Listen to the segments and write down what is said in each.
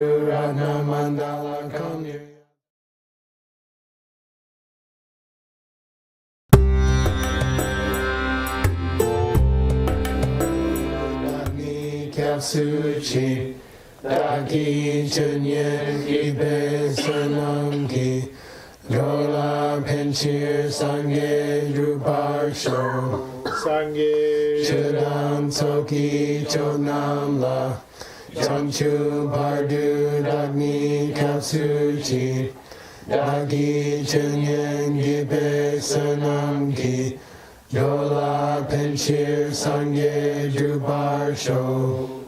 Ratna Mandala Kamya. Dagni Kapsuchi, Dagi Chunyen Gibe Sanamki, Jola Penchir Sange Drupar Show, Sange Chudam Toki Chonamla. Chanchu Bardu Dagni Kapsuchi, Dagi Chunyen Gibe Sanamki, Yola Penchir Sange Drubar Sho,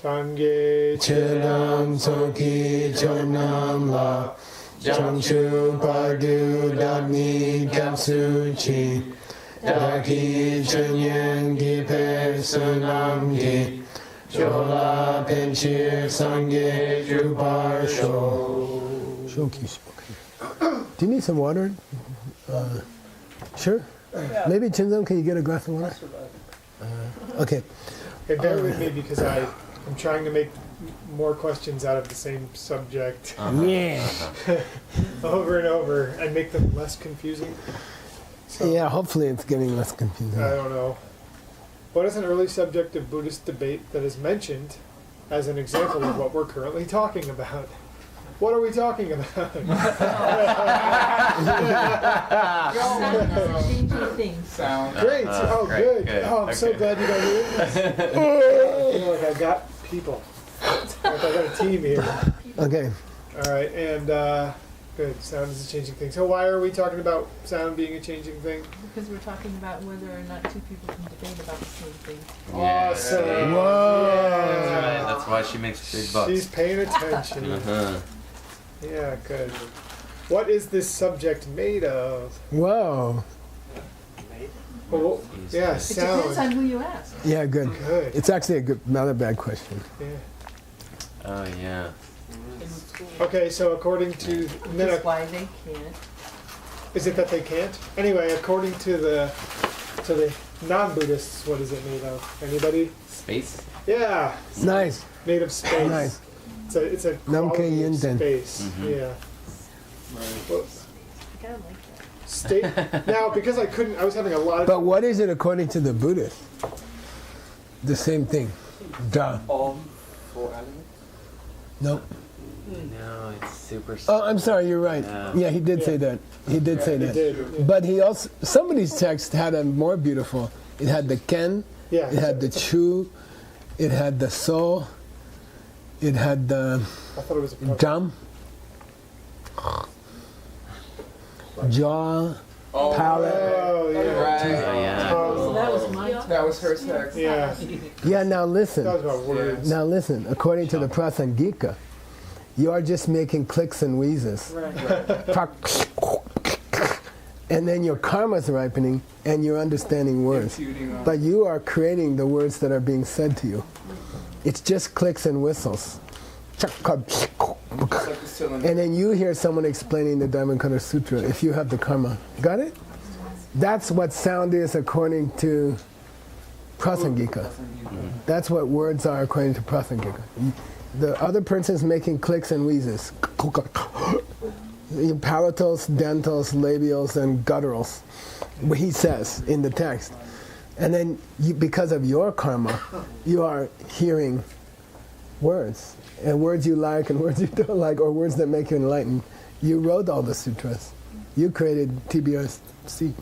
Sange Chidam Soki Chonam La, Chanchu Bardu Dagni Kapsuchi, Dagi Chunyen Gibe Sanamki, Jola Penchir Sange Drubar Sho. Shokish. Okay. Do you need some water? Sure. Maybe Chinzam, can you get a glass of water? Okay. Hey, bear with me because I'm trying to make more questions out of the same subject Yeah. over and over and make them less confusing. So, Yeah, hopefully it's getting less confusing. I don't know. What is an early subject of Buddhist debate that is mentioned as an example of what we're currently talking about? What are we talking about? Changing things. Sound. Great. Oh, Great, good. Oh, I'm so okay. glad you got here. I feel like I got people. Like I got a team here. Okay. All right, and good. Sound is a changing thing. So why are we talking about sound being a changing thing? Because we're talking about whether or not two people can debate about the same thing. Awesome. Whoa. That's right. That's why she makes big bucks. She's paying attention. Uh-huh. Yeah, good. What is this subject made of? Whoa. Well, yeah, It depends sound. on who you ask. Yeah, good. Good. It's actually a good, not a bad question. Yeah. Oh yeah. Okay, so according to That's why they can't. is it that they can't? Anyway, according to the non-Buddhists, what is it made of? Anybody? Space. Yeah, Nice. made of space. Nice. It's a Namke quality of Yinten. space. Mhm. Yeah. Well, I gotta like that. state now because I was having a lot of But what is it according to the Buddhists? The same thing. Duh. All four elements? Nope. No, it's super. Oh, I'm sorry, you're right. Yeah. Yeah, he did say that. He did say It that. did. Yeah. But he also, somebody's text had a more beautiful. It had the Ken, Yeah. it had the Chu, it had the So, it had the I thought it was a Jam, Jaw, Oh, Palette. Oh yeah. Right. Oh yeah. So that was my That was her text. Yeah. Yeah, now listen. That was about words. Now listen, according to the Prasangika, you are just making clicks and wheezes. And then your karma's ripening and you're understanding words. Imputing on. But you are creating the words that are being said to you. It's just clicks and whistles. It's like the cylinder. And then you hear someone explaining the Dharmakaya Sutra if you have the karma. Got it? That's what sound is according to Prasangika. That's what words are according to Prasangika. The other person's making clicks and wheezes. Palatals, dentals, labials, and gutturals. He says in the text. And then you, because of your karma, you are hearing words. And words you like and words you don't like, or words that make you enlightened. You wrote all the sutras. You created TBRC.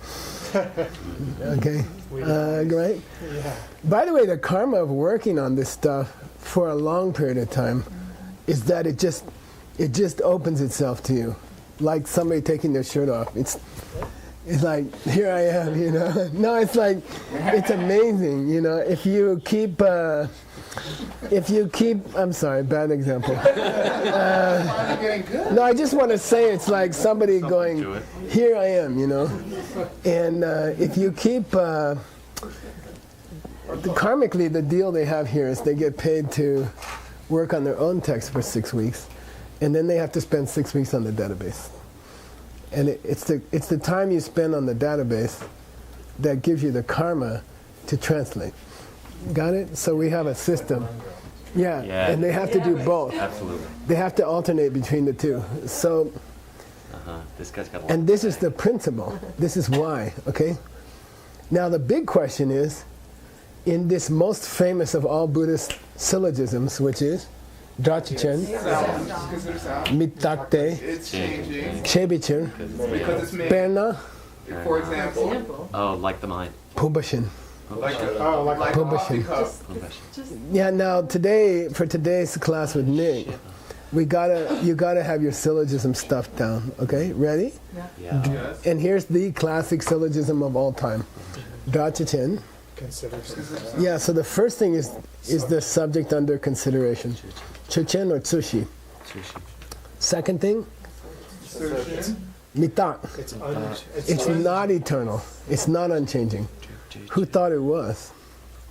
Okay? Right? Yeah. By the way, the karma of working on this stuff for a long period of time is that it just opens itself to you. Like somebody taking their shirt off. It's like, here I am, you know. No, it's like, it's amazing, you know. If you keep, I'm sorry, bad example. Finally getting good. No, I just want to say it's like somebody to going, it. here I am, you know. And if you keep, karmically, the deal they have here is they get paid to work on their own text for 6 weeks, and then they have to spend 6 weeks on the database. And it's the time you spend on the database that gives you the karma to translate. Got it? So we have a system. Yeah, Yeah. and they have to do both. Absolutely. They have to alternate between the two. So, This guy's got a lot. and this is the principle. This is why, okay? Now the big question is, in this most famous of all Buddhist syllogisms, which is Drachichen, Sound. Consider sound. Mitakte, It's changing Chebichen, because it's made. Perna, For example, Example. Oh, like the mind. Pumbashin. like a, Oh, like a Publishing. coffee cup. Yeah, now today, for today's class with Nick, you gotta have your syllogism stuff down, okay? Ready? Yeah. Yes. And here's the classic syllogism of all time. Drachichen. consider. Yeah, so the first thing is the subject under consideration. Chuchen or tsushi. Sushi. Second thing, Searching. mitak. It's like not eternal. It's not unchanging. Who thought it was?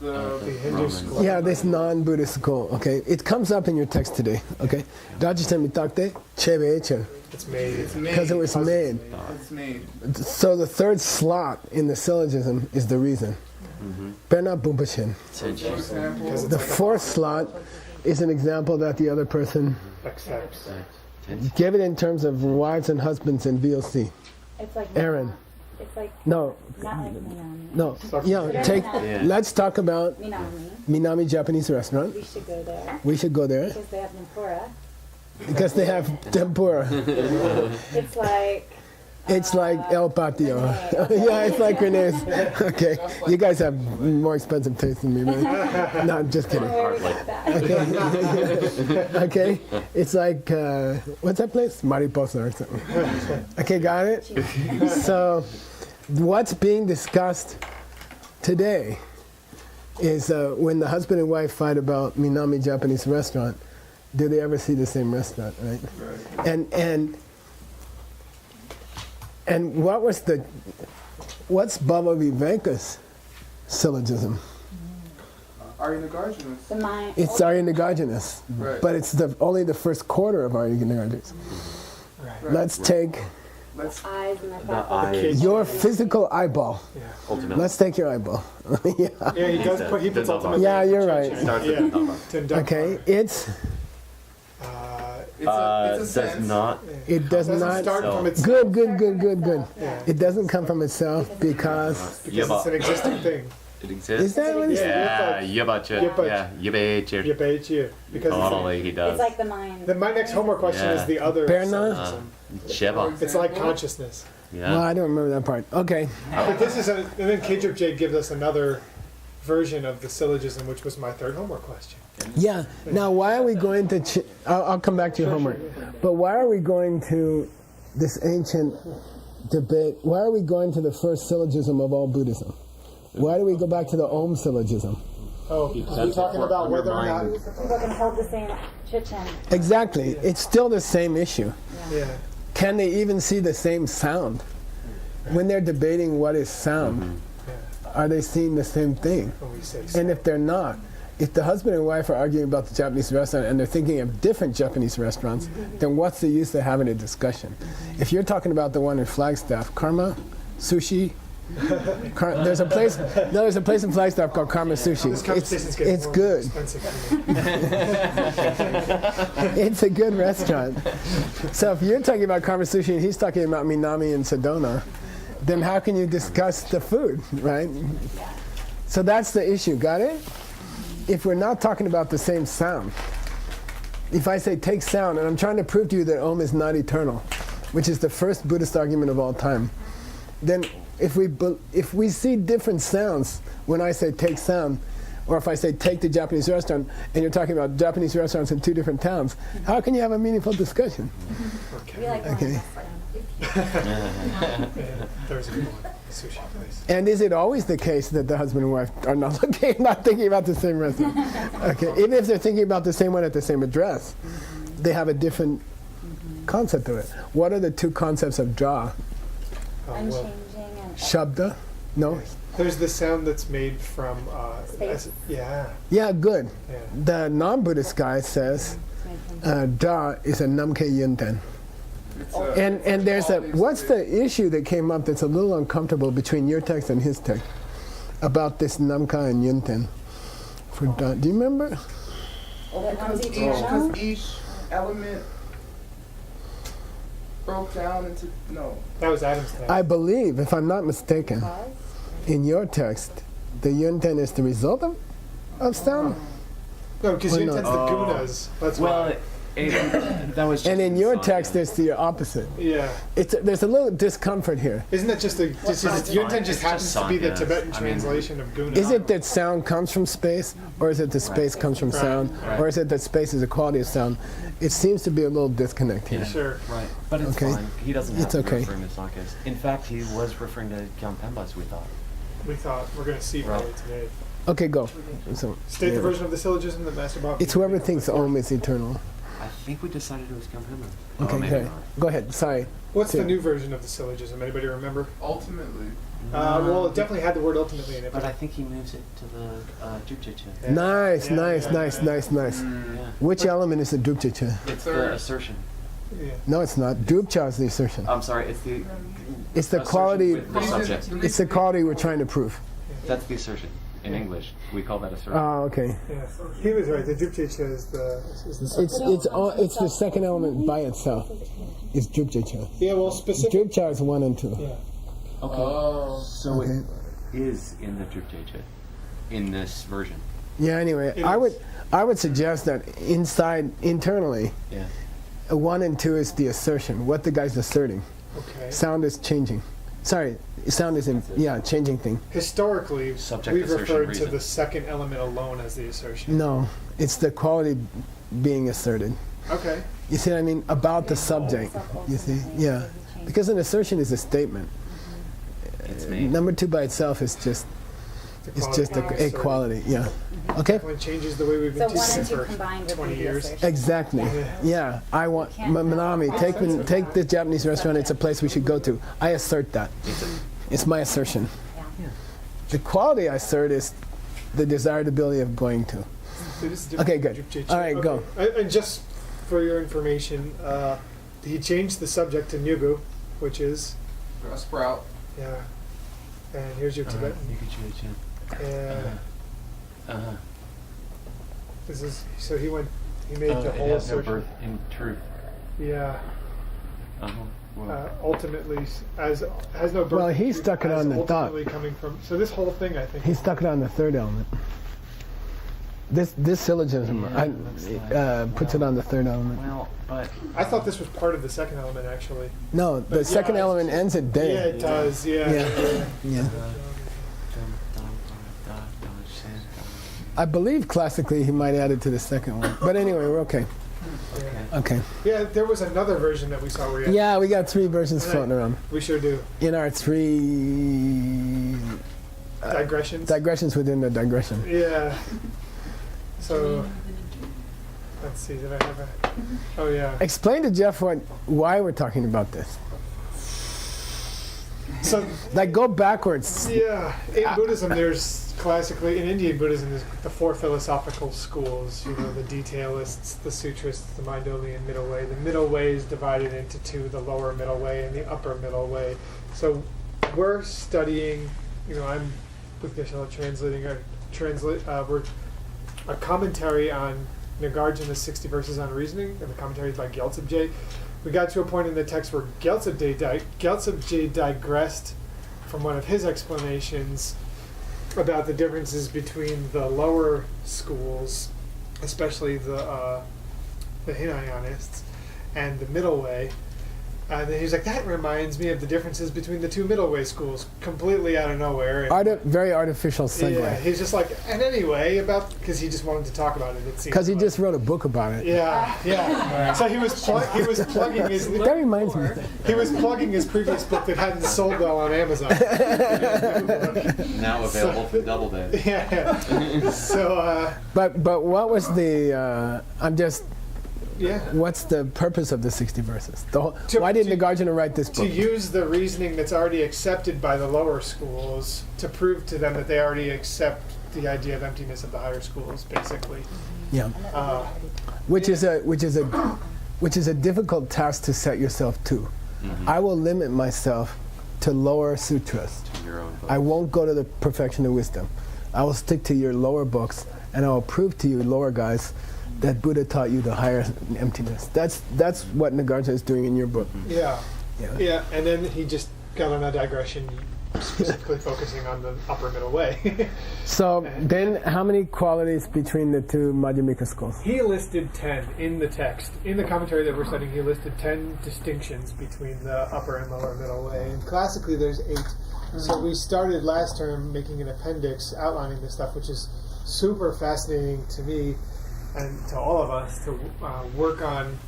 the Hindu school. Yeah, this non-Buddhist school, okay? It comes up in your text today, okay? Drachichen mitakte chebechen. It's made. It's made. Because it was made. It's made. So the third slot in the syllogism is the reason. Perna bumbashin. For example, The fourth slot is an example that the other person Accepts. give it in terms of wives and husbands in VOC. It's like Aaron. It's like No, not like Minami. no. Yeah, take. Yeah. Let's talk about Minami. Minami Japanese restaurant. We should go there We should go there because they have tempura. because they have tempura. It's like It's like El Patio. Yeah, it's like Renee's. Okay, you guys have more expensive taste than me, man. No, I'm just kidding. where we get that. Okay, it's like what's that place? Mariposa or something. Okay, got it. So, what's being discussed today is when the husband and wife fight about Minami Japanese restaurant. Do they ever see the same restaurant, right? And what's Baba Viveka's syllogism? Arya Nagarjuna. The mind. It's Arya Nagarjuna's, Right. but it's only the first quarter of Arya Nagarjuna's. Right. Let's take Let's. Eyes and the The faculty. eye is your physical eyeball. ultimately. Let's take your eyeball. Yeah. Yeah, he does put. He puts ultimate. Yeah, you're right. Starts with Yeah. the number. To induct Okay, one. It's a Does sense. not. it does Doesn't not. start from its. Good. Yeah. It doesn't come from itself because. Because it's an existing thing. It exists. Is that what it's? Yeah, yabachit. Yabach. Yeah, yabachit. You bet you. Because Totally, he It's does. like the mind. then my next homework question Yeah. is the other. Berna? syllogism. Sheba. It's like consciousness. Well, Yeah. I don't remember that part. Okay. But this is and then K-Trip J gives us another version of the syllogism, which was my third homework question. Yeah. Now, why are we going to? I'll come back to your homework. But why are we going to this ancient debate? Why are we going to the first syllogism of all Buddhism? Why do we go back to the Om syllogism? Oh, you're talking about whether or not. People can hold the same chichen. Exactly. It's still the same issue. Yeah. Can they even see the same sound? When they're debating what is sound, are they seeing the same thing? When we say And if they're not, if the husband and wife are arguing about the Japanese restaurant and they're thinking of different Japanese restaurants, then what's the use of having a discussion? If you're talking about the one in Flagstaff, Karma, Sushi, there's a place in Flagstaff called Karma Sushi. this conversation's getting It's more good. expensive for me. It's a good restaurant. So if you're talking about Karma Sushi and he's talking about Minami and Sedona, then how can you discuss the food, right? So that's the issue, got it? If we're not talking about the same sound, if I say take sound, and I'm trying to prove to you that Om is not eternal, which is the first Buddhist argument of all time, then if we see different sounds when I say take sound, or if I say take the Japanese restaurant, and you're talking about Japanese restaurants in two different towns, how can you have a meaningful discussion? We like Okay. There's a good one. Sushi place. And is it always the case that the husband and wife are not thinking about the same restaurant? Okay, even if they're thinking about the same one at the same address, they have a different concept of it. What are the two concepts of Ja? Well, Unchanging and Shabda? No? there's the sound that's made from. Space. Yeah. Yeah, good. Yeah. The non-Buddhist guy says Ja is a Namke Yunten. It's a, And there's a, what's the issue that came up that's a little uncomfortable between your text and his text about this Namka and Yunten? For Da, do you remember? That one's Because eternal? each element broke down into no. That was Adam's text. I believe, if I'm not mistaken, Cause? in your text, the yunten is the result of sound. No, because Or Yunten's the not. gunas. That's Well, why. that was. Just And in your song, text, yeah. it's the opposite. Yeah. There's a little discomfort here. Isn't that just it's Yunten fine. just It's happens just to be the song, yeah. Tibetan I mean- translation of guna? Is it that sound comes from space, or is it that space comes from Right, sound, right. or is it that space is a quality of sound? It seems to be a little disconnect here. Yeah. Sure. Right, but it's Okay. fine. He doesn't have It's to okay. be referring to Sakis. In fact, he was referring to Gyalpembas, we thought. We thought we're going to see Right. probably today. Okay, go. So, State yeah. the version of the syllogism that Master Bob. It's whoever thinks Om is eternal. I think we decided it was Gyalpembas. Okay, maybe okay. not. Go ahead. Sorry. What's Two. the new version of the syllogism? Anybody remember? Ultimately, Well, it definitely had the word ultimately in it. But I think he moves it to the Jukjeche. Yeah. Nice, Yeah, nice, yeah, nice, yeah. nice, nice. Yeah. Which element is the dupchacha? It's third. the assertion. Yeah. No, it's not. Dupcha is the assertion. I'm sorry, it's the It's the assertion quality. with the subject. It's the quality we're trying to prove. That's the assertion. In English, we call that assertion. Oh, okay. Yeah. He was right. The Dupchicha is the. It's the second element by itself. It's dupchacha. Yeah. Well, specific. Dupcha is 1 and 2. Yeah. Okay. oh, So Okay. it is in the Jukjeche, in this version. Yeah. Anyway, It I is. would suggest that internally, Yeah. 1 and 2 is the assertion. What the guy's asserting. Okay. Sound is changing. Sorry, sound is changing thing. Historically, Subject, we've assertion, referred to reason. the second element alone as the assertion. No, it's the quality being asserted. Okay. You see what I mean? About the subject. You see? Yeah. Because an assertion is a statement. It's me. Number 2 by itself is just The it's quality just being a asserted. quality. Yeah. Okay. Definitely changes the way we've So been 1 teaching and 2 for combined would 20 be the years. assertion. Exactly. Yeah. I want Manami. Take the Japanese restaurant. It's a place we should go to. I assert that. It's my assertion. Yeah. The quality I assert is the desirability of going to. So this is different Okay, from good. Jupchicha. All right, go. And just for your information, he changed the subject to Nyugu, which is, a sprout. yeah. And here's your Tibetan. And Uh-huh. this is, so he made the It whole has no assertion. birth in truth. Yeah. Uh-huh. Well, Ultimately, has no birth. Well, he as stuck it on the thought. ultimately coming from. So this whole thing, I think. He stuck it on the 3rd element. This syllogism puts it on the 3rd element. well, but I thought this was part of the second element, actually. No, the yeah, second it's element ends at Yeah, day. it does. Yeah. Yeah. Yeah. I believe classically he might add it to the second one. But anyway, we're okay. Yeah. Okay. Yeah, there was another version that we saw where you had, Yeah, we got 3 versions floating around. we sure do. In our 3 Digressions. digressions within the digression. Yeah. So, let's see, did I have a. Oh, yeah. Explain to Jeff why we're talking about this. So, Like, go backwards. yeah, in Buddhism, there's classically, in Indian Buddhism, there's the 4 philosophical schools, the detailists, the sutrists, the Mindolian middle way. The middle way is divided into 2, the lower middle way and the upper middle way. So, we're studying, I'm with Geshe-la translating we're a commentary on Nagarjuna's 60 verses on reasoning, and the commentary is by Gyaltsab-je. We got to a point in the text where Gyaltsab-je digressed from one of his explanations about the differences between the lower schools, especially the Hinayanists, and the middle way. And then he's like, that reminds me of the differences between the 2 middle way schools, completely out of nowhere. And Very artificial yeah, segue. he's just like, and anyway, because he just wanted to talk about it. It seems Because he like. just wrote a book about it. Yeah, yeah. So he was plugging his That reminds me. his previous book that hadn't sold well on Amazon. now available for Doubleday. Yeah. So But what was the? yeah. What's the purpose of the 60 verses? To- Why did to- Nagarjuna write this To book? use the reasoning that's already accepted by the lower schools to prove to them that they already accept the idea of emptiness of the higher schools, basically. Yeah, Uh, which is a difficult task to set yourself to. I will limit myself to lower sutras. Your own book. I won't go to the perfection of wisdom. I will stick to your lower books, and I will prove to you, lower guys, that Buddha taught you the higher emptiness. That's what Nagarjuna is doing in your book. Yeah. Yeah. Yeah, and then he just got on a digression, specifically focusing on the upper middle way. So then, how many qualities between the two Madhyamika schools? He listed 10 in the text. In the commentary that we're studying, he listed 10 distinctions between the upper and lower middle way. And classically, there's 8. So we started last term making an appendix outlining this stuff, which is super fascinating to me and to all of us to work on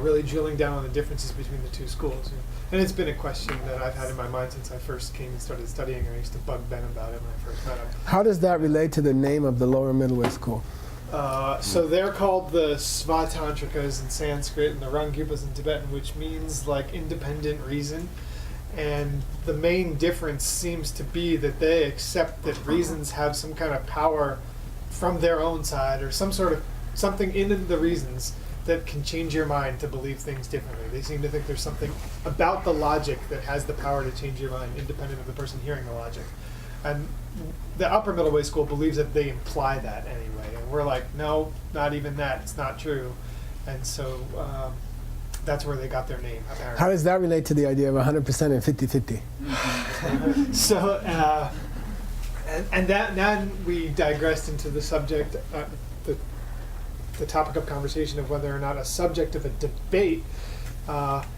really drilling down on the differences between the two schools. And it's been a question that I've had in my mind since I first came and started studying. I used to bug Ben about it when I first met him. How does that relate to the name of the lower middle way school? So they're called the Svatantrikas in Sanskrit and the Ranggyupas in Tibetan, which means like independent reason. And the main difference seems to be that they accept that reasons have some kind of power from their own side, or some sort of something in the reasons that can change your mind to believe things differently. They seem to think there's something about the logic that has the power to change your mind, independent of the person hearing the logic. And the upper middle way school believes that they imply that anyway. And we're like, no, not even that. It's not true. And so that's where they got their name, apparently. How does that relate to the idea of 100% and 50-50? So, and that now we digressed into the subject, the topic of conversation of whether or not a subject of a debate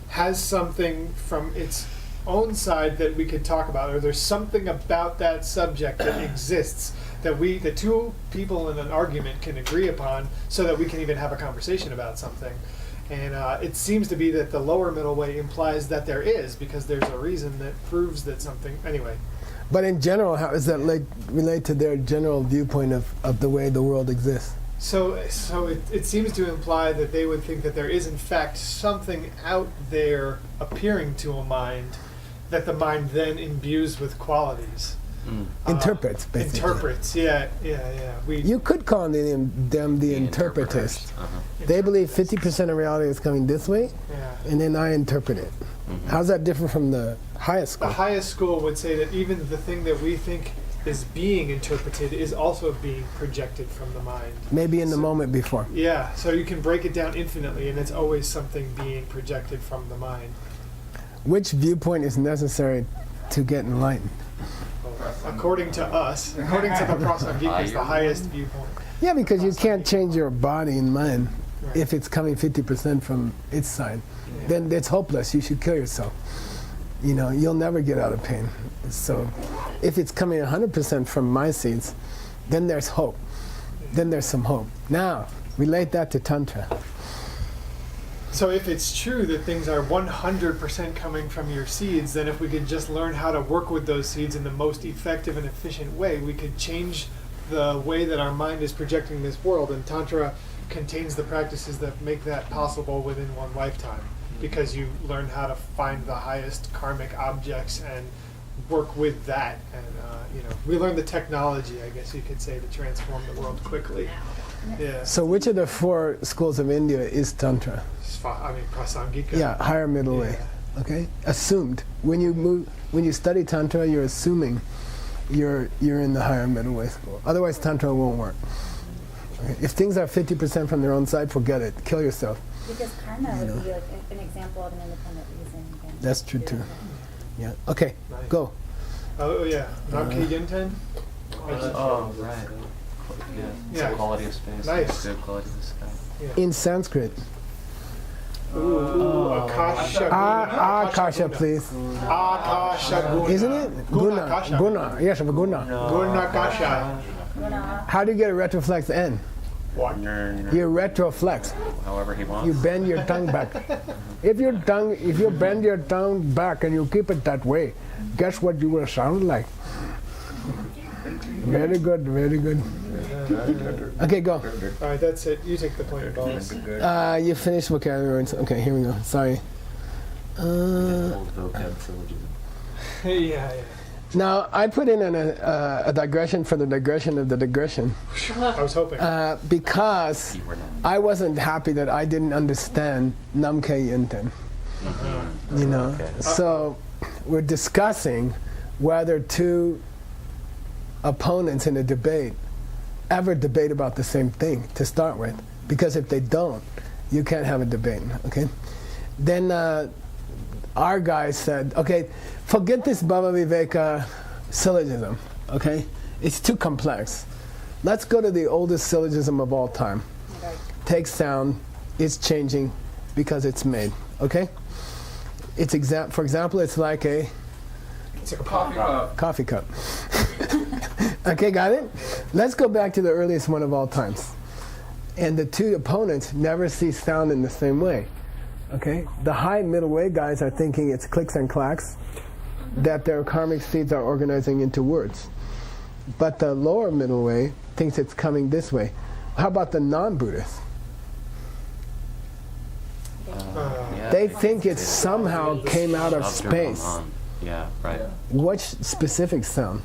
has something from its own side that we could talk about, or there's something about that subject that exists that the two people in an argument can agree upon, so that we can even have a conversation about something. And it seems to be that the lower middle way implies that there is, because there's a reason that proves that something. Anyway. But in general, how does that relate to their general viewpoint of the way the world exists? So it seems to imply that they would think that there is in fact something out there appearing to a mind that the mind then imbues with qualities. Interprets, basically. Interprets, yeah. You could call them the interpreters. They believe 50% of reality is coming this way, and then I interpret it. How's that different from the highest school? The highest school would say that even the thing that we think is being interpreted is also being projected from the mind. Maybe in the moment before. Yeah, so you can break it down infinitely, and it's always something being projected from the mind. Which viewpoint is necessary to get enlightened? According to us, according to the Prasangika, the highest viewpoint. Yeah, because you can't change your body and mind if it's coming 50% from its side. Then it's hopeless. You should kill yourself. You know, you'll never get out of pain. So if it's coming 100% from my seeds, then there's hope. Then there's some hope. Now, relate that to Tantra. So if it's true that things are 100% coming from your seeds, then if we could just learn how to work with those seeds in the most effective and efficient way, we could change the way that our mind is projecting this world. And Tantra contains the practices that make that possible within one lifetime, because you learn how to find the highest karmic objects and work with that. And we learn the technology, I guess you could say, to transform the world quickly. Yeah. So which of the 4 schools of India is Tantra? Prasangika. Yeah, higher middle way. Okay? Assumed. When you study Tantra, you're assuming you're in the higher middle way school. Otherwise, Tantra won't work. Okay? If things are 50% from their own side, forget it. Kill yourself. Because karma would be like an example of an independent reason. That's true too. Yeah. Okay, Nice. go. Oh yeah, Namke Yinten. Oh, right. Yeah. It's Yeah. the quality of space. Nice. Good quality of the sky. In Sanskrit. Akasha. Akasha, please. Akasha Guna. Isn't it? Guna. Akasha. Guna. Yes, of a guna. Guna Akasha. How do you get a retroflex N? What? You retroflex. However he wants. You bend your tongue back. If you bend your tongue back and you keep it that way, guess what you will sound like? Very good, very good. Okay, go. All right, that's it. You take the point, balls. You finished vocabulary words. Okay, here we go. Sorry. Old vocab syllogism. Yeah. Now, I put in a digression for the digression of the digression I was hoping. because I wasn't happy that I didn't understand Namke Yinten. You know, so we're discussing whether two opponents in a debate ever debate about the same thing to start with. Because if they don't, you can't have a debate, okay? Then our guy said, okay, forget this Bhava Viveka syllogism, okay? It's too complex. Let's go to the oldest syllogism of all time. Right. Take sound, it's changing because it's made, okay? It's for example, it's like a It's a Coffee cup. coffee cup. Okay, got it? Let's go back to the earliest one of all times. And the two opponents never see sound in the same way. Okay? The high middle way guys are thinking it's clicks and clacks, that their karmic seeds are organizing into words. But the lower middle way thinks it's coming this way. How about the non-Buddhists? Yeah. They think it somehow came out of space. Yeah, right. What specific sound?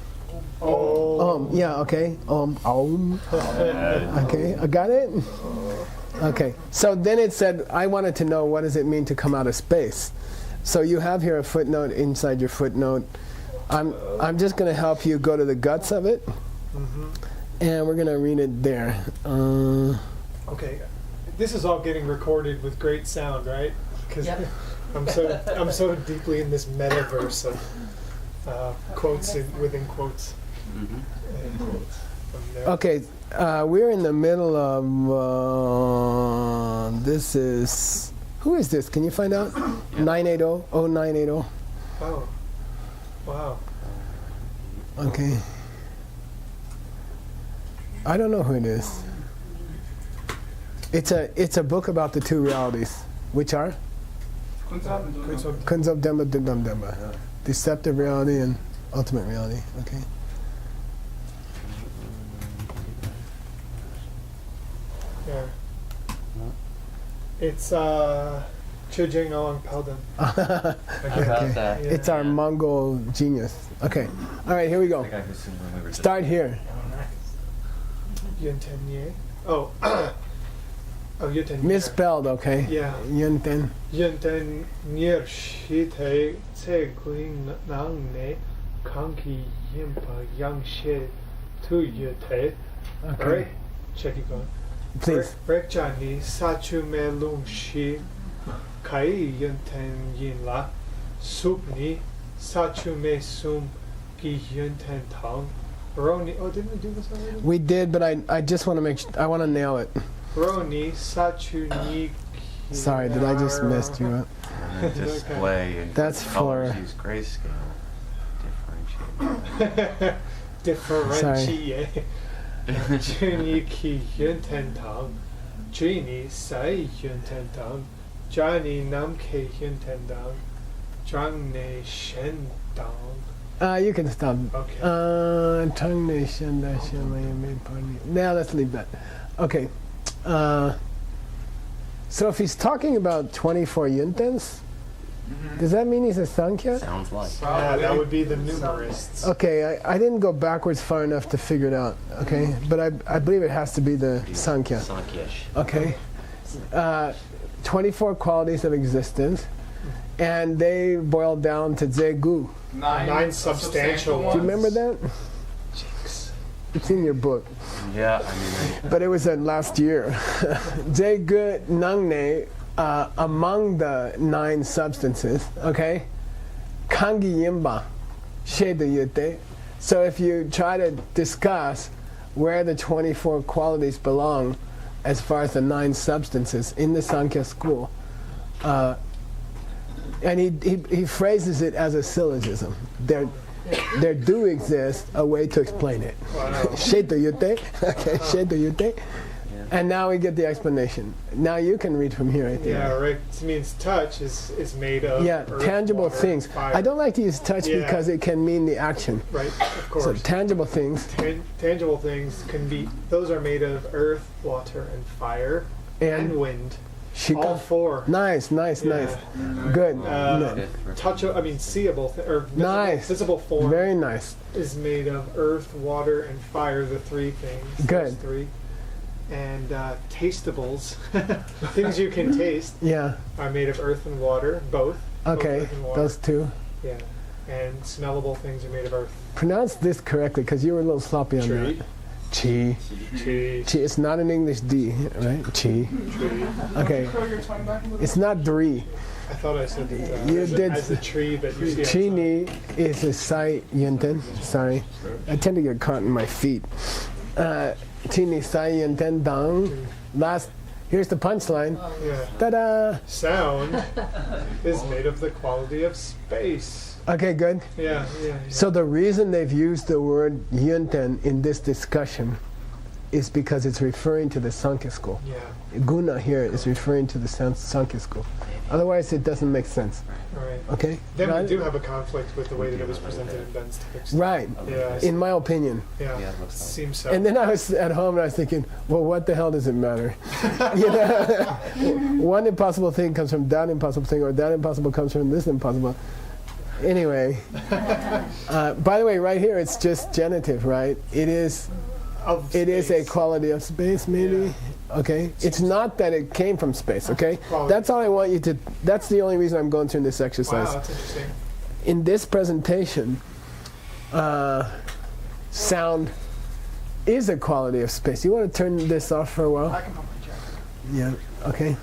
Oh. Yeah, okay. Om. Okay, I got it? Okay, so then it said, I wanted to know what does it mean to come out of space. So you have here a footnote inside your footnote. I'm just going to help you go to the guts of it, and we're going to read it there. Okay, this is all getting recorded with great sound, right? Because Yep. I'm so deeply in this metaverse of quotes within quotes. Mm-hmm. And from there. Okay, we're in the middle of, this is, who is this? Can you find out? 980, 0980. Oh, wow. Okay. I don't know who it is. It's a book about the two realities, which are Kunzab Demba Dundam Demba. Deceptive reality and ultimate reality. Okay. Yeah. It's Chujing Oang Pelden. About that. Yeah. It's our Mongol genius. Okay. All right, here we go. Like I was saying when we were just- Start here. Yun Ten Ye. Oh. Oh, Yun Ten Ye. Misspelled, okay? Yeah. Yunten. Yun Ten Ye Shi Te Tse Guing Nang Ne Kanki Yimpa Yang She Tu Yu Te. Okay. Alright? Check it going. Please. Rek Jani Sachu Me Lung Shi Kai Yun Ten Yin La Sup Ni Sachu Me Sum Gi Yun Ten Tang. Roni. Oh, didn't we do this already? We did, but I just want to make I want to nail it. Roni Sachu Ni. Sorry, did I just mess you up? And then display and That's colors for- use grayscale. Differentiate. Differentiate. Juni Ki Yun Ten Tang. Juni Sai Yun Ten Tang. Johnny Nam Ke Yun Ten Tang. Zhang Ne Shen Tang. You can stop. Okay. Tongue nation, now let's leave that. Okay. So if he's talking about 24 yuntens, does that mean he's a Sankhya? Sounds like. Yeah, that would be the numerists. Okay, I didn't go backwards far enough to figure it out, okay? But I believe it has to be the Sankhya. Sankhya-ish. Okay. 24 qualities of existence, and they boil down to Zegu. Nine substantial Do ones. you remember that? It's in your book. Yeah, I mean, But it was last year. Zegu Nangne, among the 9 substances, okay? Kangi Yimba, Shede Yute. So if you try to discuss where the 24 qualities belong as far as the 9 substances in the Sankhya school, and he phrases it as a syllogism. There do exist a way to explain it. Shede Yute, okay, Shede Yute. And now we get the explanation. Now you can read from here, I think. Yeah, right. It means touch is made of. Yeah, earth, tangible water, things. fire. I don't like to use touch Yeah. because it can mean the action. Right, of course. So tangible things. Tangible things can be. Those are made of earth, water, and fire, and And wind. All shika. 4. Nice. Yeah. Good. Seeable or visible, Nice. visible form Very nice. is made of earth, water, and fire. The 3 things. Good. Those 3. And tastables, things you can taste, Yeah. are made of earth and water, both. Both Okay. earth and water. Those 2. Yeah. And smellable things are made of earth. Pronounce this correctly because you were a little sloppy on Tree. Chi. Chi. Chi. It's not an English D, right? Chi. Okay. Curl your tongue back a little. It's not Dri. I thought I said it You as, did- as the tree that you see Chi outside. Ni is a Sai Yenten. Sorry. I tend to get caught in my feet. Chi Ni Sai Yenten Dang. Here's the punchline. Yeah. Ta-da! Sound is made of the quality of space. Okay, good. Yeah, yeah. So the reason they've used the word Yunten in this discussion is because it's referring to the Sankhya school. Yeah, Guna here is referring to the Sankhya school. Otherwise, it doesn't make sense. right. Okay? Then Got we it? do have a conflict with the way that it was presented in Ben's text. Right, Yeah, in my opinion. yeah. Yeah, it looks like. Seems so. And then I was at home and I was thinking, well, what the hell does it matter? You know, one impossible thing comes from that impossible thing, or that impossible comes from this impossible. Anyway, by the way, right here it's just genitive, right? It is a space. quality of space, maybe. Okay, it's not that it came from space. Okay, Quality. that's all I want you to. That's the only reason I'm going through this Wow, exercise. that's interesting. In this presentation, sound is a quality of space. You want to turn this off for a while? I can put my jacket. Yeah. Okay.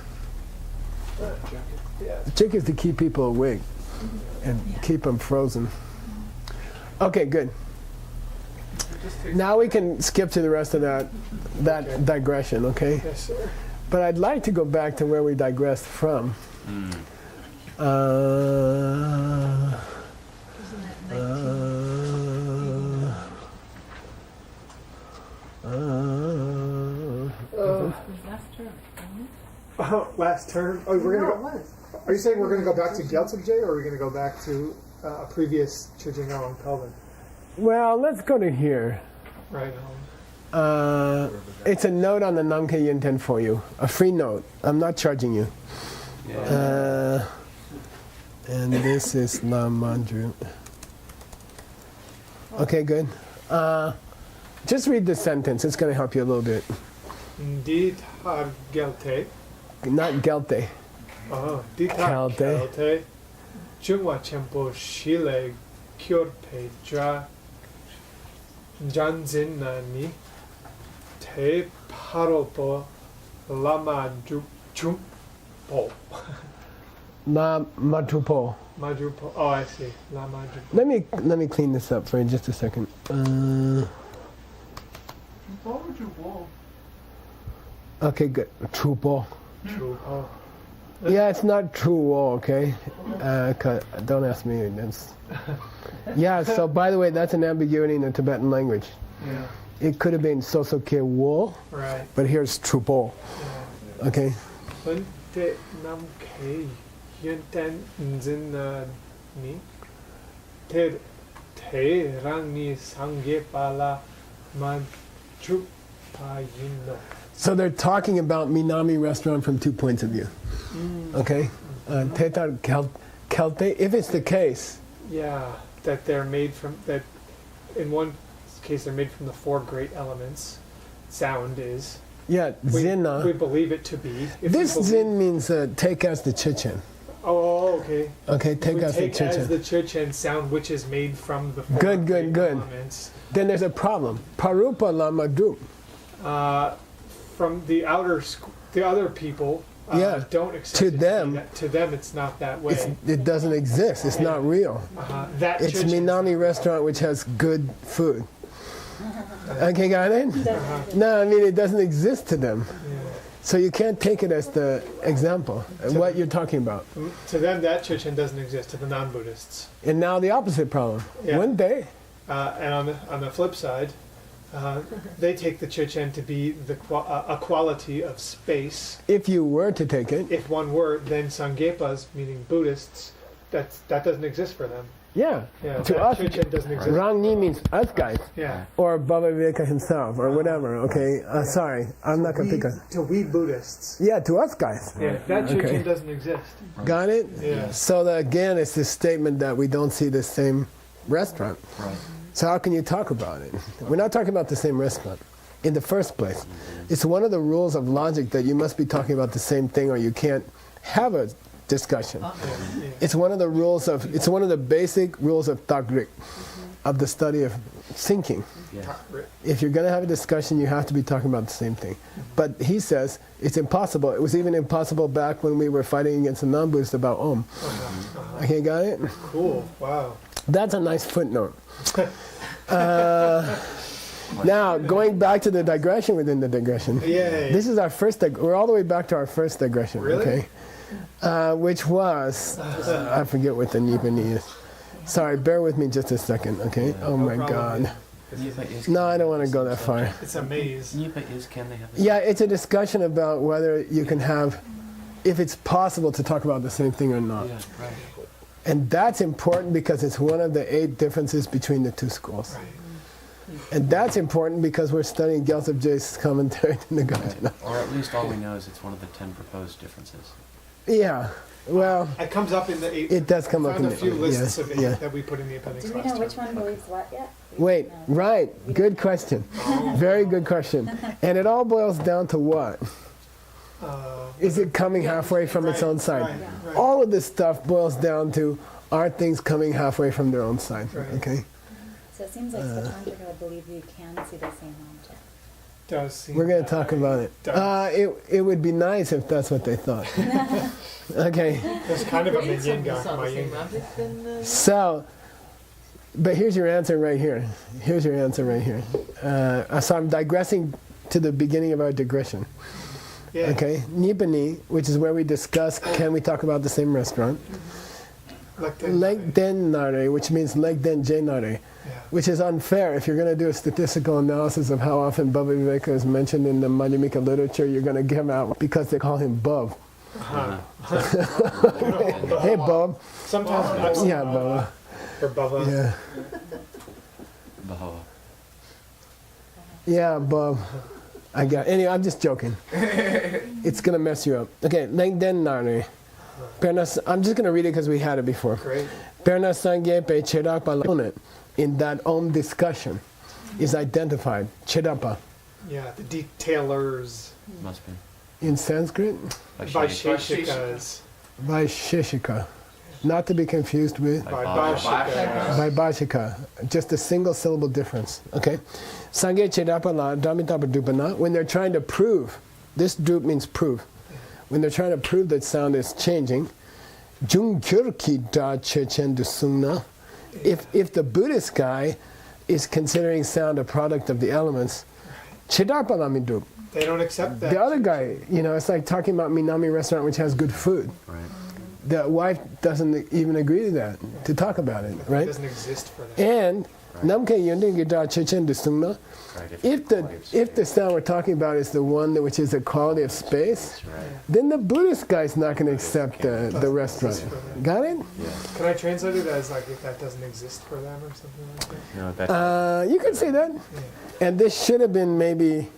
Yeah. The trick is to keep people awake and keep them frozen. Okay, good. Now we can skip to the rest of that Okay. digression, okay? Yes, sir. But I'd like to go back to where we digressed from. Mm. Isn't that 19? Was last term, wasn't it? Last term. Oh, we're gonna go. Are you saying we're gonna go back to Geltug J, or are we gonna go back to a previous Chujingo and Kelvin? Well, let's go to here. Right. It's a note on the Namkhe Yinten for you, a free note. I'm not charging you. Yeah. And this is La Mandru. Okay, good. Just read the sentence. It's going to help you a little bit. Dithar Gelte. Not Gelte. Dithar Gelte. Gelte. Chungwa Chempo Shile Kyorpe Dra Janzin Nani Te Paropo Lama Jumpo. La Matupo. Majupo. Oh, I see. Lama Jupo. Let me clean this up for you just a second. What would you want? Okay, good. Trupo. Jupo. Yeah, it's not true, okay? Don't ask me. Yeah, so by the way, that's an ambiguity in the Tibetan language. Yeah. It could have been sosoke wo, Right. but here's trupo. Yeah. Okay? Hunte Namke Yunten Nzina Ni Te Rangi Sangye Pala Manchupa Yino. So they're talking about Minami restaurant from 2 points of view. Okay? Tetar Kelte, if it's the case, Yeah, that they're made from that. In one case, they're made from the four great elements. Sound is. yeah, We Zina. believe it to be. If we This believe- Zin means take as the Chichen. Oh, okay. Okay, take we as the take as Chichen. the Chichen sound, which is made from the four Good, great good. elements. Then there's a problem. Parupa Lama Drup. From the the other people Yeah, don't accept to it be them- that. To them, it's not that way. It doesn't exist. It's not real. That It's Chichen- Minami restaurant which has good food. Okay, got it? No, I mean it doesn't exist to them. Yeah. So you can't take it as the example, what you're talking about. To them, that Chichen doesn't exist. To the non-Buddhists, And now the opposite problem. Yeah. One day, and on the flip side, they take the Chichen to be a quality of space. if you were to take it, If one were, then Sanghepas, meaning Buddhists, that doesn't exist for them. yeah. Yeah, To that us, Chichen doesn't exist. Rangni means us guys, Yeah. or Baba Viveka himself, or whatever, okay? Sorry, I'm not going to pick a... To we Buddhists. Yeah, to us guys. Yeah, that Chichen Okay. doesn't exist. Got it? Yeah. So again, it's this statement that we don't see the same restaurant. Right. So how can you talk about it? We're not talking about the same restaurant in the first place. It's one of the rules of logic that you must be talking about the same thing or you can't have a discussion. It's one of the rules of, it's one of the basic rules of Tagrik, of the study of syncing. Yes. If you're going to have a discussion, you have to be talking about the same thing. But he says it's impossible. It was even impossible back when we were fighting against the non-Buddhists about Om. Okay, got it? Cool. Wow. That's a nice footnote. Now, going back to the digression within the digression. Yay. This is our first, we're all the way back to our first digression, Really? okay? Which was, I forget what the Nipani is. Sorry, bear with me just a second, okay? Oh my problem. God. Nipa is. No, I don't want to go that far. It's a maze. Nipa is. Can they have? Yeah, it's a discussion about whether you can have, if it's possible to talk about the same thing or not. Yeah. Right. And that's important because it's one of the 8 differences between the two schools. And that's important because we're studying Gyaltsab Je's commentary to the Gajana. Or at least all we know is it's one of the 10 proposed differences. Yeah, well, It comes up in the 8. it does come I up in found a the few lists yes, of 8 yeah. that we put in the appendix Do we last know which time. one believes what yet? Wait, No. right, good question. Very good question. And it all boils down to what? Is it coming halfway from its own side? Right. All of this stuff boils down to, are things coming halfway from their own side? Right. Okay, So it seems like the Tantrika would believe you can see the same object. Does seem we're going that to talk way. about it. Does. It would be nice if that's what they thought. Okay. There's kind of a Brains yin saw the my same yin. object, then So, but here's your answer right here. Here's your answer right here. So I'm digressing to the beginning of our digression. Yeah. Okay, Nipani, which is where we discuss can we talk about the same restaurant. Like the, Leg den nare, which means leg den je nare, yeah. which is unfair. If you're going to do a statistical analysis of how often Bhava Viveka is mentioned in the Madhyamika literature, you're going to give out because they call him Bhav. Uh-huh. Hey, Bhav. Sometimes Yeah, Bhava. or Bubba. Yeah. Baha'u'llah. Yeah, Bob. I got. Anyway, I'm just joking. It's gonna mess you up. Okay, Lengden Nari. I'm just gonna read it because we had it before. Great. Perna Sangye Pe Chedapa Launit in that Om discussion is identified. Chedapa Yeah, the detailers, Must be. in Sanskrit, Vaisheshikas, Vaisheshika. Not to be confused with Vaibhashikas. Vaibhashika, just a single syllable difference. Okay? Sangye Chedapala Dhamitapa Dupana, when they're trying to prove, this drup means prove, when they're trying to prove that sound is changing, Jungkyurki Da Chechen Dusungna, if the Buddhist guy is considering sound a product of the elements, Chedapala Midup. They don't accept that. The other guy, it's like talking about Minami restaurant which has good food. Right. The wife doesn't even agree to that, to talk about it, It right? doesn't exist for them. And Namke Yundin Gita Chechen Dusungna, Right. if the sound we're talking about is the one which is the quality of space, Right. then the Buddhist guy's not going to accept the restaurant. Got it? Yeah. Can I translate it as like if that doesn't exist for them or something like that? No, that. You could say that. Yeah. And this should have been maybe,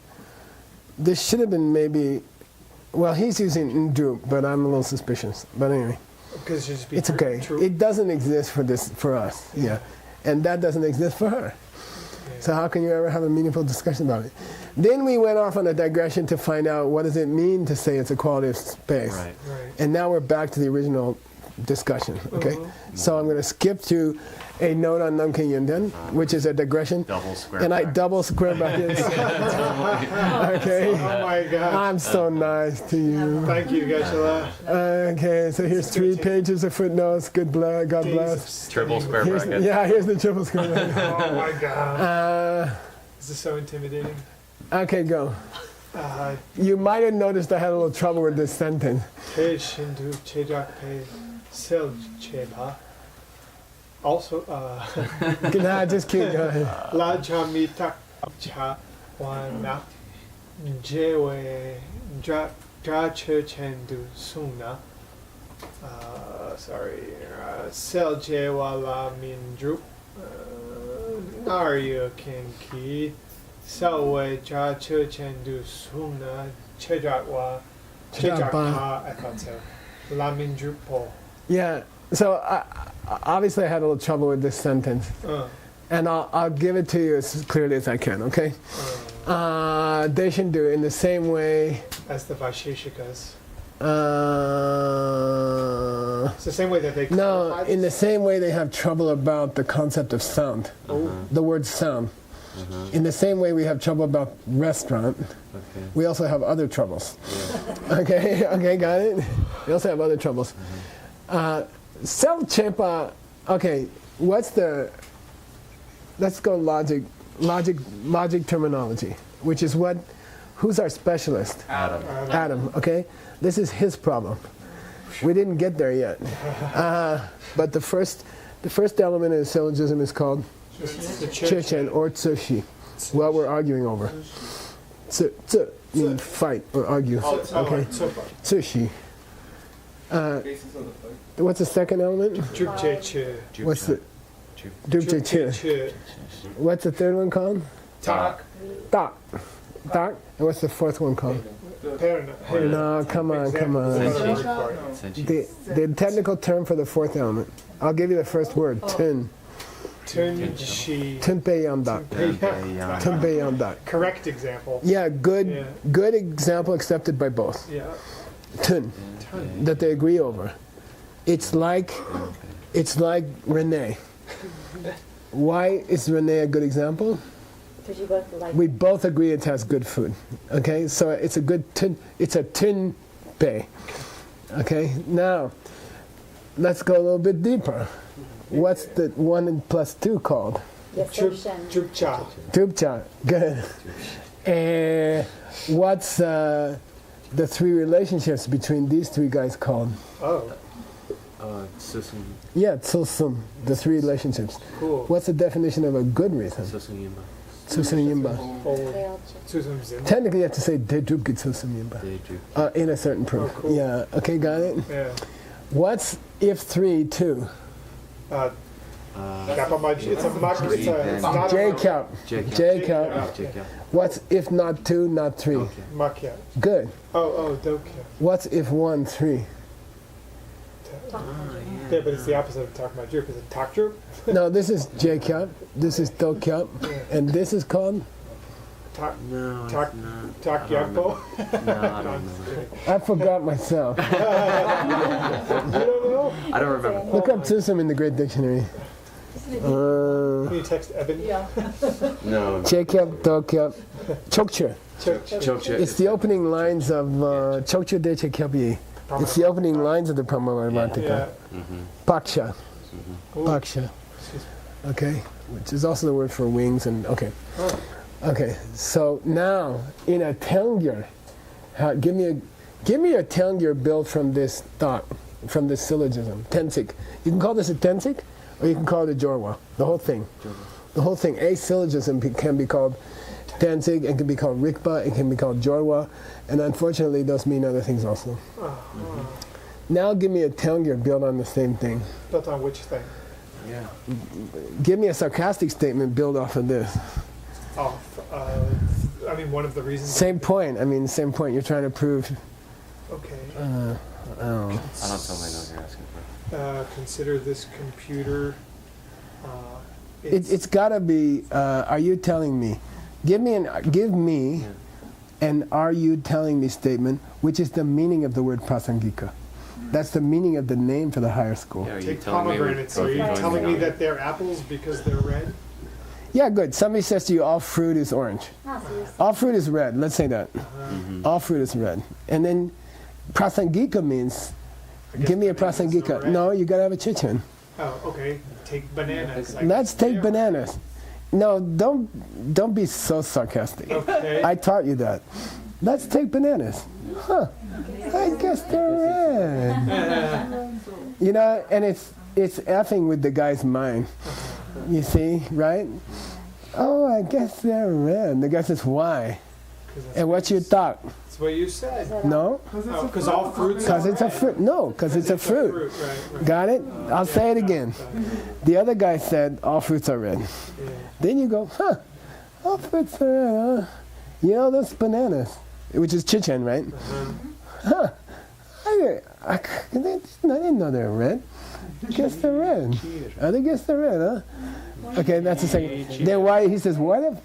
well, he's using Ndu, but I'm a little suspicious. But anyway, Because just be it's okay. True. It doesn't exist for us. Yeah. And that doesn't exist for her. So how can you ever have a meaningful discussion about it? Then we went off on a digression to find out what does it mean to say it's a quality of space. Right. Right. And now we're back to the original discussion, okay? So I'm going to skip to a note on Namkhen Yundan, which is a digression. Double square. And I bracket. double square brackets. Okay? Oh my God. I'm so nice to you. Thank you, Geshe-la. Okay, so here's 3 pages of footnotes. God bless. Triple square bracket. Here's the triple square bracket. Oh my God. Uh, Is this so intimidating? okay, go. Uh, You might have noticed I had a little trouble with this sentence. Te Shindu Chejak Pe Sil Chepa. Also, Nah, just keep going. La Jamita Cha Wana Jewe Dra Chechendu Suna. Sorry. Sel Jewa La Mindru. Narya Kinki. Selwe Dra Chechendu Suna. Chejakwa. Chejakpa. I thought so. La Mindru Po. Yeah, so obviously I had a little trouble with this sentence. And I'll give it to you as clearly as I can, okay? They should do it in the same way. As the Vaisheshikas. the same way that they No, clarify in the this? same way they have trouble about the concept of sound, the word sound. In the same way we have trouble about restaurant, Okay. we also have other troubles. Yeah. Okay, got it? We also have other troubles. Self-chepa, okay, what's the, let's go logic terminology, which is what, who's our specialist? Adam. Adam, okay? This is his problem. We didn't get there yet. But the first element of the syllogism is called The chichen or tsushi, what we're arguing over. Tsu means fight or argue. Okay, tsushi. What's the second element? Jupche. What's the Jupche? What's the third one called? Tak. Tak. Tak. And what's the fourth one called? No, come on. The technical term for the fourth element. I'll give you the first word. Tun. Tunchi. Tunpeyamdak. Tunpeyamdak. Correct example. Yeah, good example accepted by both. Yeah. Tun. That they agree over. It's like Renee. Why is Renee a good example? Because you both like. We both agree it has good food. Okay, so it's a good it's a tin pay. Okay, now let's go a little bit deeper. What's the 1 plus 2 called? Jupcha. Jupcha. Good. And what's the 3 relationships between these 3 guys called? Oh, Susum. Yeah, tsusum. The 3 relationships. cool. What's the definition of a good reason? Susum Yimba. Tsusum yimba. Susan Zim. Technically, you have to say dejupki tsusum yimba. In a certain proof. Oh, cool. Yeah. Okay, got it. Yeah. What's if 3 2? It's a much. It's not J a cap. J cap. What's if not 2, not 3? makya. Good. Oh, dokya. What's if 1 3? Yeah, but it's the opposite of talking about drup. Is it tak drup? No, this is J cap. This is do cap, and this is called. Tak No, Tak- it's not. tak yakpo? No, I don't know. I forgot myself. You don't know? I don't remember. Look up tsusum in the Great Dictionary. Can you text Evan? Yeah. No. J cap, do cap, chokche. Chokcha. It's the opening lines of Chokche de Chekyabi. It's the opening lines of the Pramavarantika. Yeah. Paksha. Ooh. Paksha. Okay, which is also the word for wings and okay. Okay, so now in a Tengyur, give me a Tengyur built from this thought, from this syllogism. Tensik. You can call this a Tensik, or you can call it a Jorwa. The whole thing. The whole thing. A syllogism can be called Tensik, it can be called Rikpa, it can be called Jorwa, and unfortunately those mean other things also. Now give me a Tengyur built on the same thing. Built on which thing? Yeah. Give me a sarcastic statement built off of this. Oh, I mean, one of the reasons. Same point. I mean, same point. You're trying to prove. Okay. Oh. I don't totally know what you're asking for. Consider this computer. It's got to be. Are you telling me? Give me an "Are you telling me" statement, which is the meaning of the word prasangika. That's the meaning of the name for the higher school. Yeah, are you Take telling me we're pomegranates. Are both you going telling me down? that they're apples because they're red? Yeah, good. Somebody says to you, all fruit is orange. All fruit is red. Let's say that. All fruit is red. And then prasangika means, give me a bananas are prasangika. red. No, you got to have a chichen. Oh, okay. Take bananas. Let's take bananas. No, don't be so sarcastic. Okay. I taught you that. Let's take bananas. Huh. I guess they're red. You know, and it's effing with the guy's mind. You see, right? Oh, I guess they're red. The guy says, why? And what's your thought? That's what you said. No? Because all fruits. Because it's a fruit. No, because it's a fruit. Right. Got it? I'll say it again. The other guy said, all fruits are red. Yeah. Then you go, huh, all fruits are red, huh? You know, those bananas, which is chichen, right? Huh. I didn't know they're red. Guess they're red. I guess they're red, huh? Okay, that's the second. Then why, he says, what if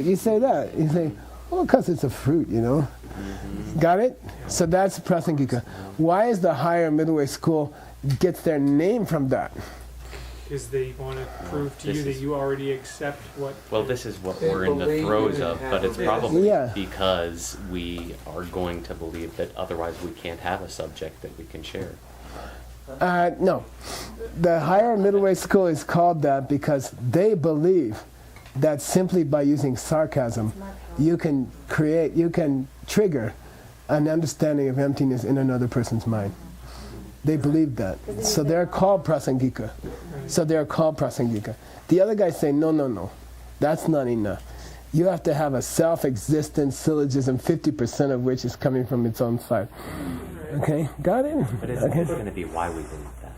you say that? You say, well, because it's a fruit, you know. Got it? So that's Prasangika. Why is the higher middle way school gets their name from that? Because they want to prove to This you that is- you already accept what. Well, this is what They we're in the believe throes in of, but it's having- probably Yeah. because we are going to believe that otherwise we can't have a subject that we can share. No. The higher middle way school is called that because they believe that simply by using sarcasm, you can trigger an understanding of emptiness in another person's mind. They believe that. So they're called Prasangika. The other guys say, no. That's not enough. You have to have a self-existent syllogism, 50% of which is coming from its own side. Okay, got it? But it's Okay. going to be why we believe that.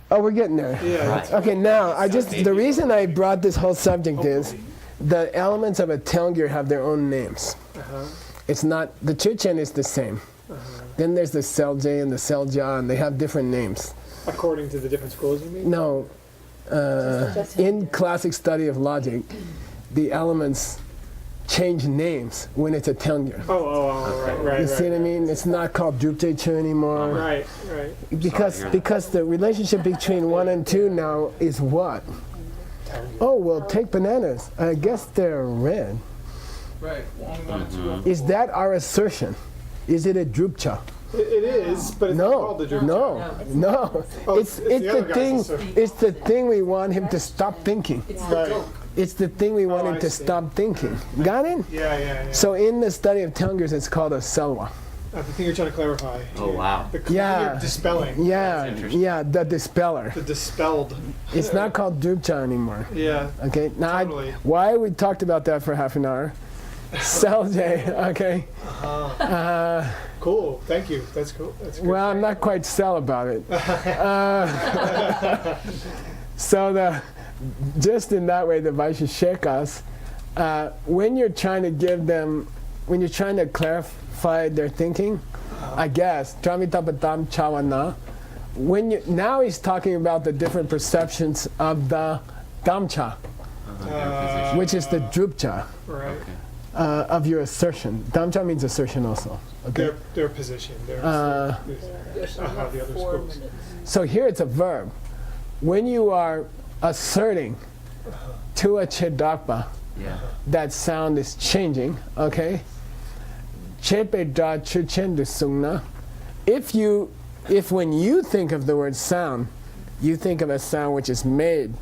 Oh, we're getting there. Yeah. Right. Okay, now the reason I brought this whole subject is the elements of a Telgir have their own names. Uh-huh. It's not, the Chichen is the same. Then there's the Selje and the Selja, and they have different names. According to the different schools, you mean? No, in classic study of logic, the elements change names when it's a Telgir. Right. You see what I mean? It's not called Drupje Chu anymore. Right. Because the relationship between 1 and 2 now is what? Oh, well, take bananas. I guess they're red. Right. Only one and two. Is that our assertion? Is it a drupcha? It is, but it's not called the Drupal. No. Oh, It's it's the the other guy's thing. assertion. It's the thing we want him to stop thinking. Right. It's the thing we want Oh, him I to see. stop thinking. Got it? Yeah. So in the study of Telgirs, it's called a selwa. I think you're trying to clarify. Oh, wow. Yeah. You're dispelling. Yeah, the dispeller. The dispelled. It's not called drupcha anymore. Yeah. Okay, now Totally. why we talked about that for half an hour? Selje, okay. Cool. Thank you. That's cool. That's good. Well, I'm not quite sell about it. So just in that way, the Vaisheshikas, when you're trying to clarify their thinking, I guess, Tramitapatam Chawana, now he's talking about the different perceptions of the Damcha, which is the Drupcha Right. of your assertion. Damcha means assertion also. Okay. Their position. Their the other schools. So here it's a verb. When you are asserting to a chedakpa, Yeah. that sound is changing, okay? Chepe da chuchendu sungna. If when you think of the word sound, you think of a sound which is made,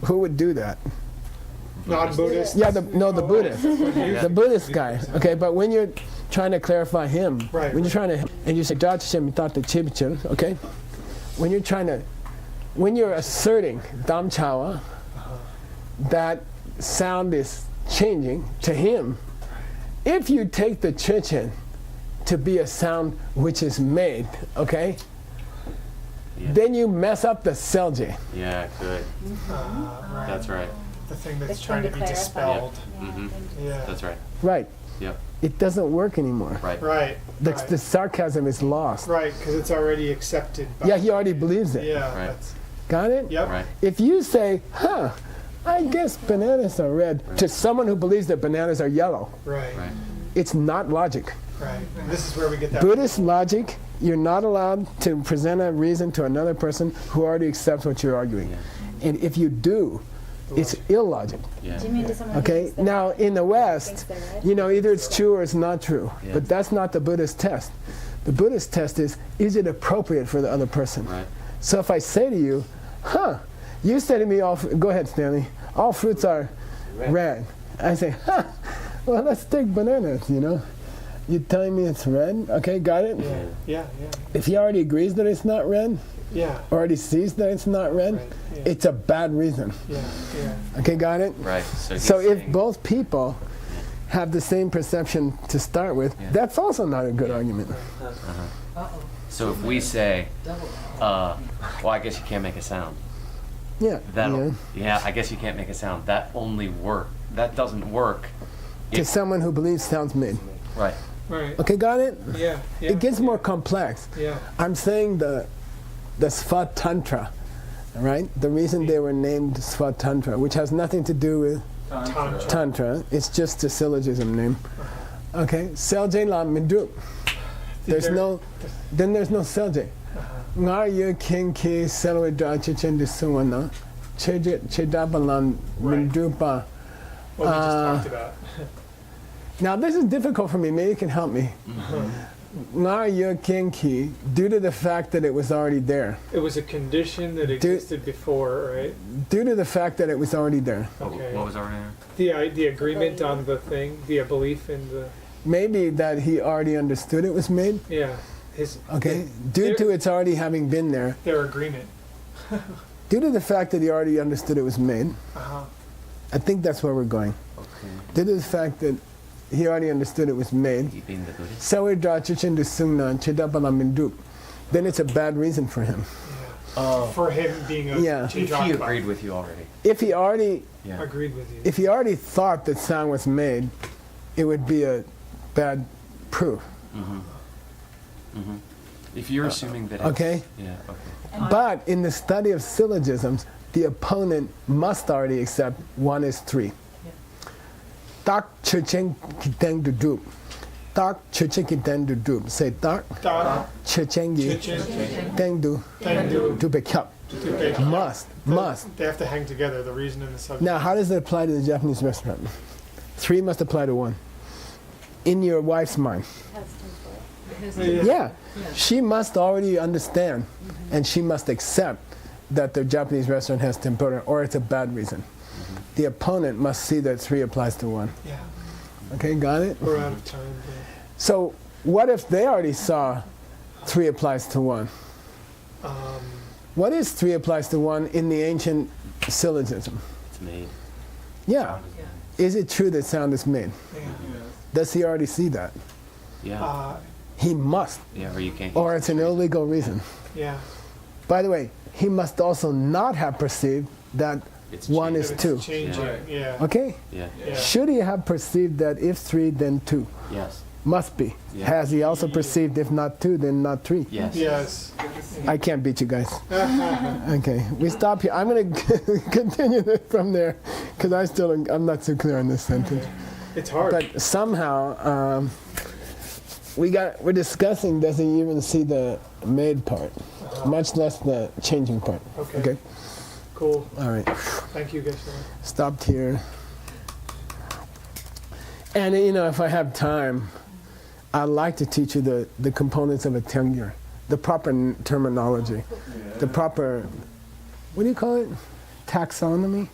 who would do that? Non-Buddhist. Yeah, the Buddhist. The Buddhist guy. Okay, but when you're trying to clarify him, Right. when you're trying to, and you say, okay? When you're asserting Damchawa, that sound is changing to him. If you take the Chechen to be a sound which is made, okay? Yeah. Then you mess up the Selje. Yeah, good. Right. That's right. The thing that's It's trying to be clarify. dispelled. Mhm. Yeah. That's right. Right. Yep. It doesn't work anymore. Right. Right. The sarcasm is lost. Right, because it's already accepted. By, Yeah, he already believes it. Yeah. Right. That's, Got it? yep. Right. If you say, I guess bananas are red, to someone who believes that bananas are yellow, Right. Right. it's not logic. Right. And this is where we get that. Buddhist logic, you're not allowed to present a reason to another person who already accepts what you're arguing. Yeah. And if you do, it's illogic. Yeah. Do you mean to someone who Okay? thinks they're Now, in the thinks West, they're red? either it's true or it's not true. Yeah. But that's not the Buddhist test. The Buddhist test is it appropriate for the other person? Right. So if I say to you, you say to me, go ahead, Stanley, all fruits are red. I say, well, let's take bananas, You're telling me it's red? Okay, got it? Yeah. If he already agrees that it's not red, Yeah. already sees that it's not red, Right. Yeah. it's a bad reason. Yeah. Okay, got it? Right. So, So he's if saying- both people have the same perception to start with, Yeah. that's also not a good argument. So if we say, well, I guess you can't make a sound. Yeah. That'll. yeah. I guess you can't make a sound. That doesn't work. To someone who believes sounds made. Right. Right. Okay, got it? Yeah. It gets more complex. Yeah. I'm saying the Svat Tantra, right? The reason they were named Svat Tantra, which has nothing to do with Tantra. Tantra, it's just a syllogism name. Okay, Selje la Mindup. There's no Selje. Nga ye king ki selwe da chichen de suwana. Chedabalan Mindupa. What we just talked about. Now this is difficult for me. Maybe you can help me. Nga ye king ki, due to the fact that it was already there. It was a condition that existed before, right? Due to the fact that it was already there. Okay. What was already there? The agreement on the thing, the belief in the Maybe that he already understood it was made. yeah, his Okay. Due to its already having been there. their agreement. Due to the fact that he already understood it was made. Uh-huh. I think that's where we're going. Okay. Due to the fact that he already understood it was made. Keeping the Buddhist. Sawe dra chichen de sungna chedabala mindup. Then it's a bad reason for him. For him being a Yeah. If he Chidrakpa. agreed with you already. If he already Agreed with you. if he already thought that sound was made, it would be a bad proof. If you're assuming that it's, Okay? Yeah, okay. But in the study of syllogisms, the opponent must already accept 1 is 3. Tak chichen kiteng dudup. Tak chichen kiteng dudup. Say tak Da, chichen gi Chichen, teng du Tendu, du bekap. Tupe. Must. They have to hang together, the reason and the subject. Now, how does it apply to the Japanese restaurant? 3 must apply to 1. In your wife's mind. Yeah. She must already understand and she must accept that the Japanese restaurant has tempura or it's a bad reason. The opponent must see that 3 applies to 1. Yeah, Okay, got it? we're out of time. So what if they already saw 3 applies to 1? But, What is 3 applies to 1 in the ancient syllogism? It's made. Yeah. Is it true that sound is made? yeah. Does he already see that? Yeah. He must. Yeah, or you can't. Or it's an illegal reason. Yeah. By the way, he must also not have perceived that It's 1 is If it's 2. changing, yeah. Okay? Yeah. Yeah. Should he have perceived that if 3, then 2? Yes. Must be. Yeah. Has he also perceived if not 2, then not 3? Yes. Yes. I can't beat you guys. Okay, we stop here. I'm going to continue this from there because I'm not so clear on this sentence. It's hard. But somehow we're discussing does he even see the made part, much less the changing part. Okay. Cool. All right. Thank you guys so much. Stopped here. And if I have time, I'd like to teach you the components of a tengyur, the proper terminology, the proper, what do you call it? Taxonomy?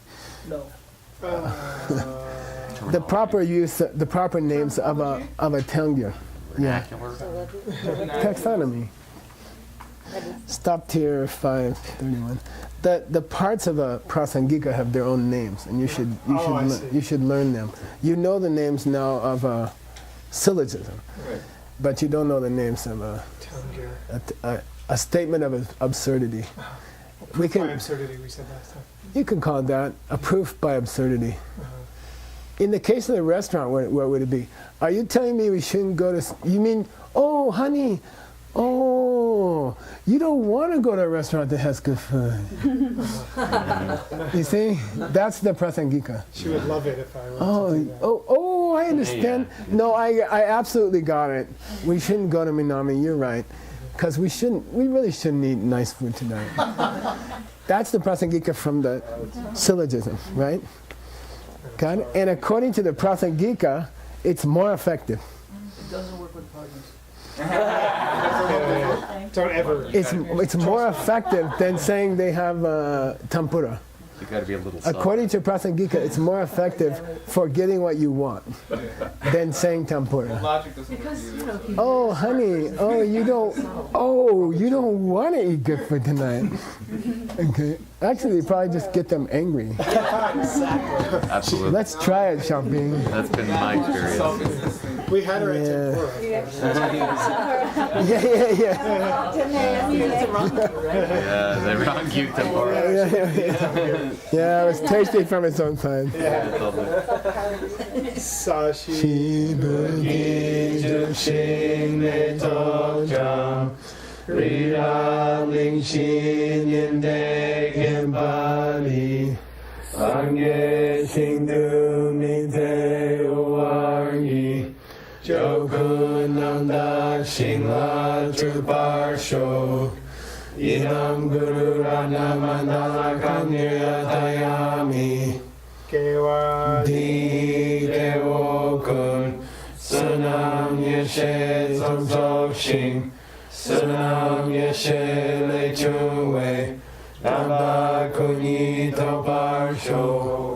The proper use, the proper names of a tengyur. Yeah. Vernacular. Taxonomy. Stopped here 5:31. The parts of a prasangika have their own names, and you should learn them. You know the names now of a syllogism, but you don't know the names of a statement of absurdity. By absurdity, we said last time. You can call that a proof by absurdity. In the case of the restaurant, what would it be? Are you telling me we shouldn't go to? You mean, oh, honey, oh, you don't want to go to a restaurant that has good food. You see, that's the prasangika. She would love it if I were to do that. Oh, I understand. No, I absolutely got it. We shouldn't go to Minami. You're right, because we really shouldn't eat nice food tonight. That's the prasangika from the syllogism, right? Got it? And according to the prasangika, it's more effective. It doesn't work with partners. Don't ever. It's more effective than saying they have tempura. You got to be a little. Subtle. According to prasangika, it's more effective for getting what you want than saying tempura. Logic doesn't work Because, either. Oh, honey, you don't want to eat good food tonight. Okay. Actually, probably just get them angry. Absolutely. Let's try it, Xiaoping. That's been my experience. Self-insistent. We had her at Yeah. tempura. Yeah. Yeah, the wrong cute tempura. Yeah, it was tasty from its own side. Sashi. Shibuki Jushin Netokjam Rira Ling Shin Yende Kembali Sangye Shingdu Mite Uwangi Shingla Truparsho Idam Guru Rana Mandala Kanyatayami Kewa Di Kewokun Sunam Yeshe Zomzokshin Sunam Yeshe Lechunwe Namba Kunito Parsho